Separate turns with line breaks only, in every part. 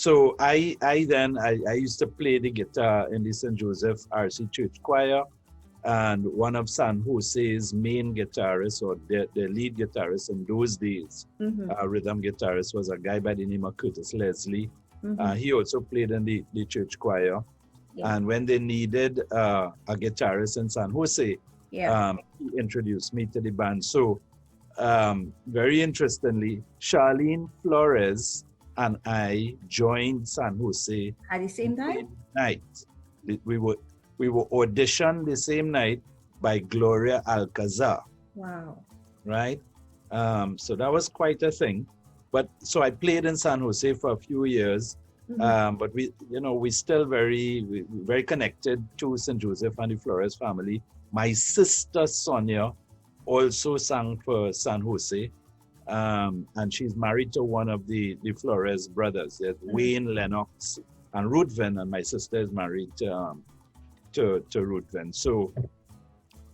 So I used to play the guitar in the St. Joseph RC Church Choir, and one of San Jose's main guitarists, or the lead guitarist in those days, rhythm guitarist, was a guy by the name of Curtis Leslie. He also played in the church choir. Yeah. And when they needed a guitarist in San Jose, he introduced me to the band. So very interestingly, Charlene Flores and I joined San Jose
at the same time.
Night. We were auditioned the same night by Gloria Alcazar.
Wow.
Right? So that was quite a thing. But so I played in San Jose for a few years. But we still very connected to St. Joseph and the Flores family. My sister Sonia also sang for San Jose. And she's married to one of the Flores brothers, Wayne Lennox and Ruthven, and my sister is married to Ruthven. So,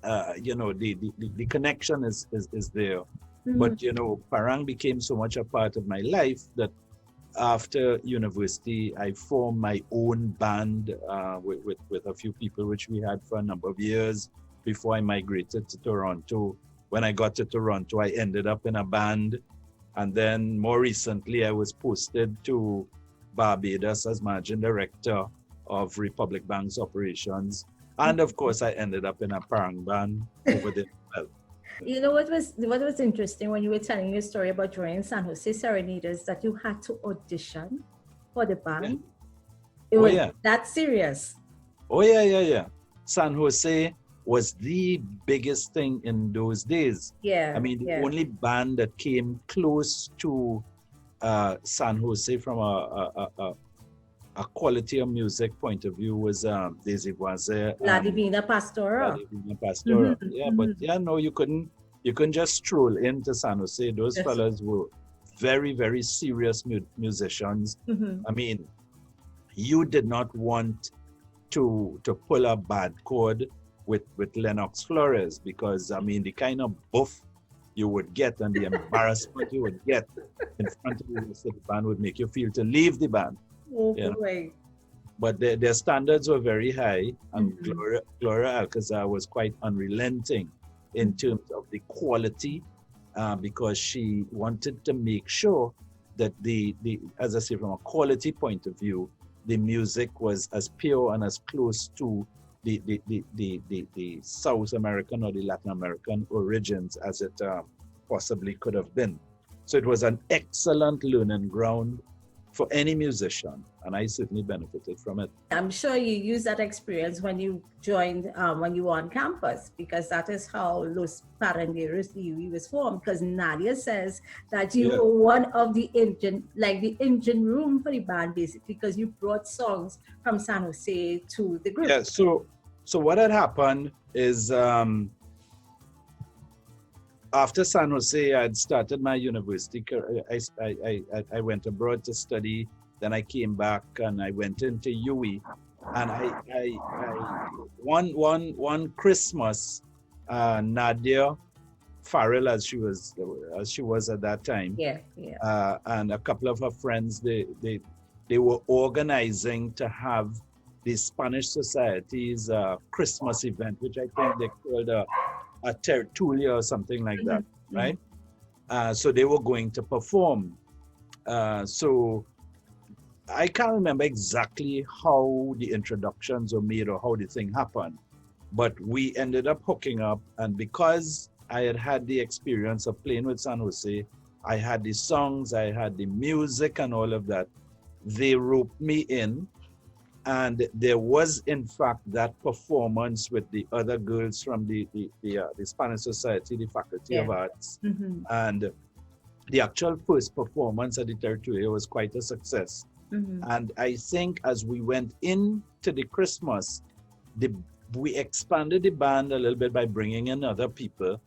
the connection is there. But, Parang became so much a part of my life that after university, I formed my own band with a few people, which we had for a number of years before I migrated to Toronto. When I got to Toronto, I ended up in a band. And then more recently, I was posted to Barbados as managing director of Republic Bank's operations. And of course, I ended up in a Parang band over there.
You know what was interesting when you were telling your story about joining San Jose Serenaders, that you had to audition for the band? Yeah. It was that serious?
Oh, yeah. San Jose was the biggest thing in those days.
Yeah.
I mean, the only band that came close to San Jose from a quality of music point of view was Des Ivoires.
La Divina Pastora.
La Divina Pastora. But you couldn't just stroll into San Jose. Those fellas were very, very serious musicians. I mean, you did not want to pull a bad chord with Lennox Flores, because I mean, the kind of buff you would get and the embarrassment you would get in front of the rest of the band would make you feel to leave the band. But their standards were very high, and Gloria Alcazar was quite unrelenting in terms of the quality, because she wanted to make sure that the as I say, from a quality point of view, the music was as pure and as close to the South American or the Latin American origins as it possibly could have been. So it was an excellent learning ground for any musician, and I certainly benefited from it.
I'm sure you used that experience when you joined, when you were on campus, because that is how Los Parranderos de UWI was formed, because Nadia says that you were one of the engine room for the band, basically, because you brought songs from San Jose to the group.
Yeah, so what had happened is, after San Jose, I had started my university career. I went abroad to study. Then I came back and I went into UWI. And I one Christmas, Nadia Farrell, as she was at that time, and a couple of her friends, they were organizing to have the Spanish Society's Christmas event, which I think they called a tertulia or something like that, right? So they were going to perform. So I can't remember exactly how the introductions were made or how the thing happened, but we ended up hooking up. And because I had the experience of playing with San Jose, I had the songs, I had the music and all of that, they roped me in. And there was, in fact, that performance with the other girls from the Spanish Society, the Faculty of Arts. And the actual first performance at the Tertulia was quite a success. And I think as we went into the Christmas, we expanded the band a little bit by bringing in other people.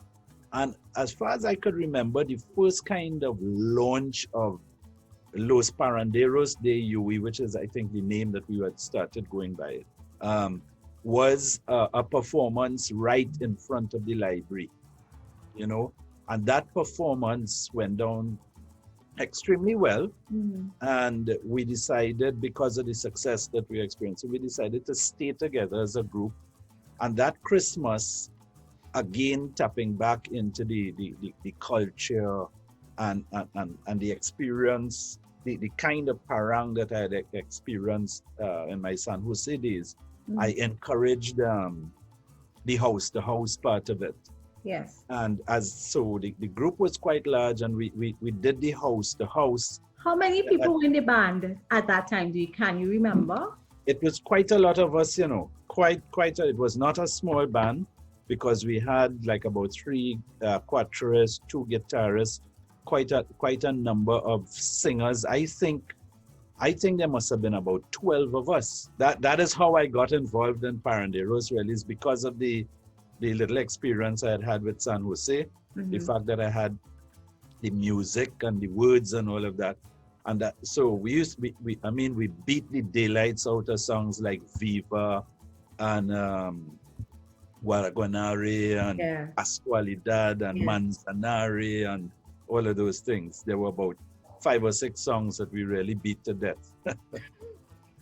And as far as I could remember, the first kind of launch of Los Parranderos de UWI, which is, I think, the name that we had started going by, was a performance right in front of the library, and that performance went down extremely well. And we decided, because of the success that we experienced, we decided to stay together as a group. And that Christmas, again, tapping back into the culture and the experience, the kind of parang that I had experienced in my San Jose days, I encouraged the house part of it.
Yes.
And so the group was quite large, and we did the house.
How many people were in the band at that time? Can you remember?
It was quite a lot of us, it was not a small band, because we had like about 3 quatrists, 2 guitarists, quite a number of singers. I think there must have been about 12 of us. That is how I got involved in Paranderos, really, is because of the little experience I had with San Jose, the fact that I had the music and the words and all of that. And so we beat the daylights out of songs like Viva and Guaraguanare and Pascualidad and Manzanare and all of those things. There were about 5 or 6 songs that we really beat to death.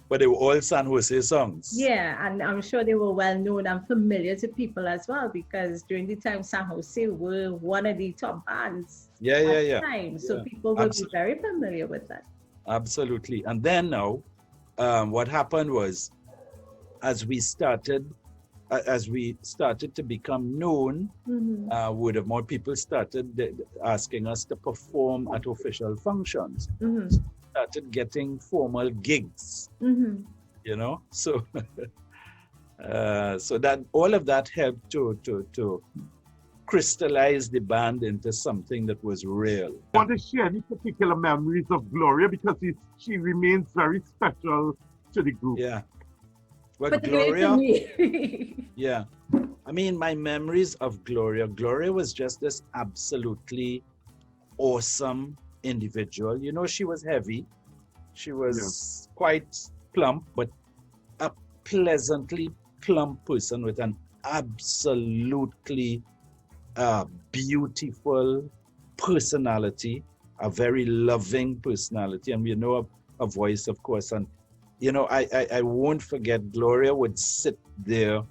But they were all San Jose songs.
Yeah, and I'm sure they were well known and familiar to people as well, because during the time San Jose were one of the top bands at the time. So people will be very familiar with that.
Absolutely. And then now, what happened was, as we started to become known, more people started asking us to perform at official functions. Started getting formal gigs, so so that all of that helped to crystallize the band into something that was real.
I want to share any particular memories of Gloria, because she remains very special to the group.
Yeah. But Gloria, yeah. I mean, my memories of Gloria was just this absolutely awesome individual. She was heavy. She was quite plump, but a pleasantly plump person with an absolutely beautiful personality, a very loving personality, and a voice, of course. And I won't forget, Gloria would sit there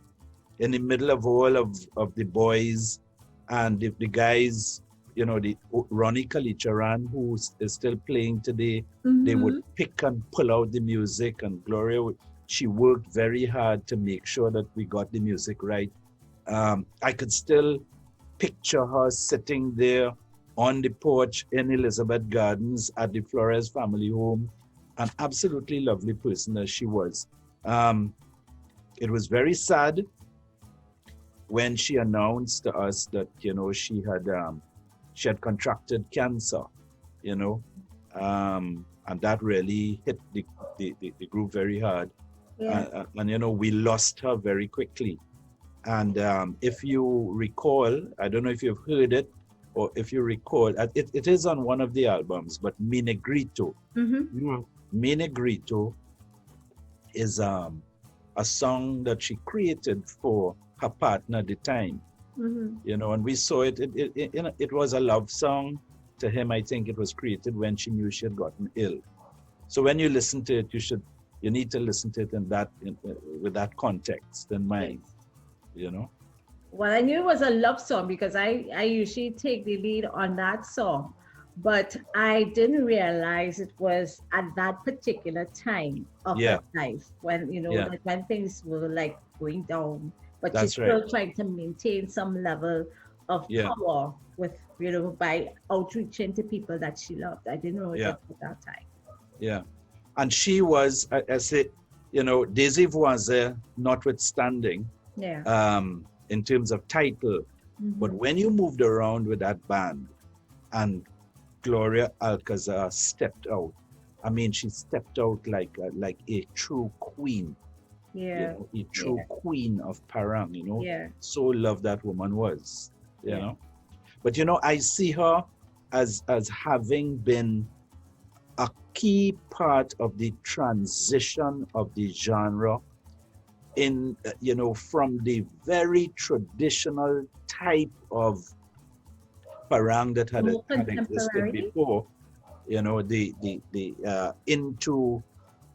in the middle of all of the boys, and if the guys, the Ronnie Kalicharan, who is still playing today, they would pick and pull out the music, and Gloria she worked very hard to make sure that we got the music right. I could still picture her sitting there on the porch in Elizabeth Gardens at the Flores family home, an absolutely lovely person as she was. It was very sad when she announced to us that, she had contracted cancer, and that really hit the group very hard. Yeah. And we lost her very quickly. And if you recall, I don't know if you've heard it, or if you recall, it is on one of the albums, but Mi Negrito. Mi Negrito is a song that she created for her partner at the time. And we saw it. It was a love song to him. I think it was created when she knew she had gotten ill. So when you listen to it, you need to listen to it with that context in mind.
Well, I knew it was a love song because I usually take the lead on that song, but I didn't realize it was at that particular time of her life when when things were like going down. But she's still trying to maintain some level of power with, by outreaching to people that she loved. I didn't know it at that time.
Yeah. And she was, I say, Daisy Voisin notwithstanding, in terms of title. But when you moved around with that band and Gloria Alcazar stepped out, I mean, she stepped out like a true queen.
Yeah.
A true queen of parang, So loved that woman was, you know. But I see her as having been a key part of the transition of the genre in, from the very traditional type of parang that had existed before into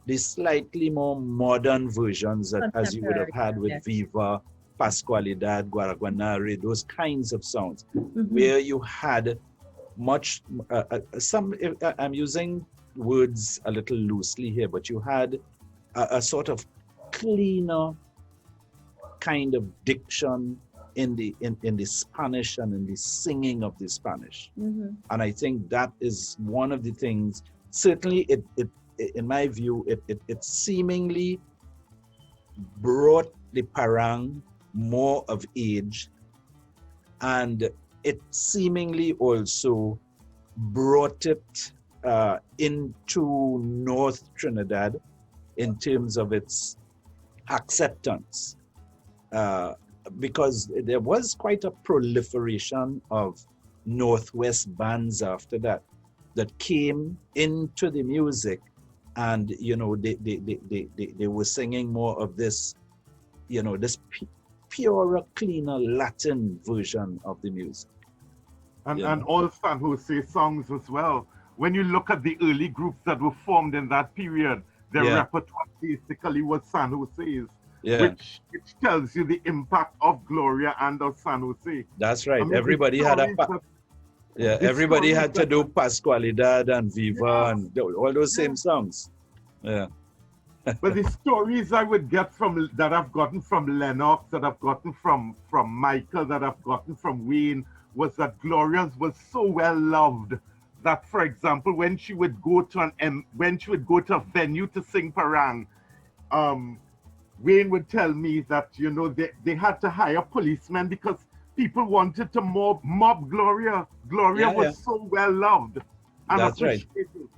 the slightly more modern versions that, as you would have had with Viva, Pascualidad, Guaraguanare, those kinds of sounds, where you had much, I'm using words a little loosely here, but you had a sort of cleaner kind of diction in the Spanish and in the singing of the Spanish. And I think that is one of the things, certainly it in my view, it seemingly brought the parang more of age, and it seemingly also brought it into North Trinidad in terms of its acceptance, because there was quite a proliferation of Northwest bands after that came into the music, and they were singing more of this, this purer, cleaner Latin version of the music.
And all San Jose songs as well. When you look at the early groups that were formed in that period, their repertoire basically was San Jose's, which tells you the impact of Gloria and of San Jose.
That's right. I mean, everybody had everybody had to do Pascualidad and Viva and all those same songs. Yeah.
But the stories I would get that I've gotten from Lennox, that I've gotten from Michael, that I've gotten from Wayne, was that Gloria's was so well loved that, for example, when she would go to a venue to sing parang, Wayne would tell me that they had to hire policemen because people wanted to mob Gloria. Gloria was so well loved and appreciated. Right.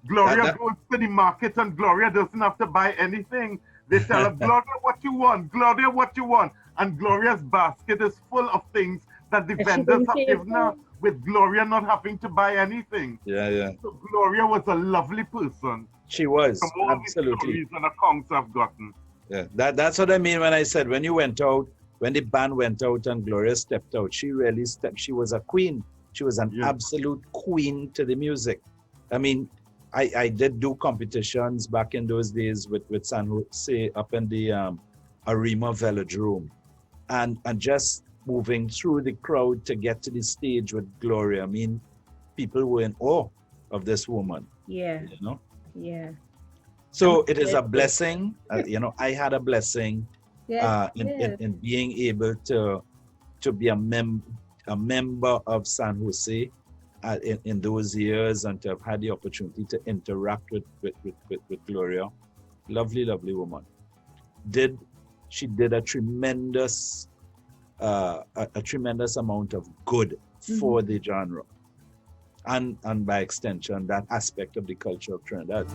Gloria goes to the market and Gloria doesn't have to buy anything. They tell her, Gloria, what you want? Gloria, what you want? And Gloria's basket is full of things that the vendors have given her, with Gloria not having to buy anything. So Gloria was a lovely person.
She was,
from all
absolutely.
The stories and accounts I've gotten.
Yeah, that's what I mean when I said when the band went out and Gloria stepped out, she really stepped. She was a queen. She was an absolute queen to the music. I mean, I did do competitions back in those days with San Jose up in the Arima Velodrome, and just moving through the crowd to get to the stage with Gloria. I mean, people were in awe of this woman.
Yeah.
Yeah. So it is a blessing. I had a blessing in being able to be a member of San Jose in those years, and to have had the opportunity to interact with Gloria. Lovely, lovely woman. She did a tremendous amount of good for the genre, and by extension that aspect of the culture of Trinidad.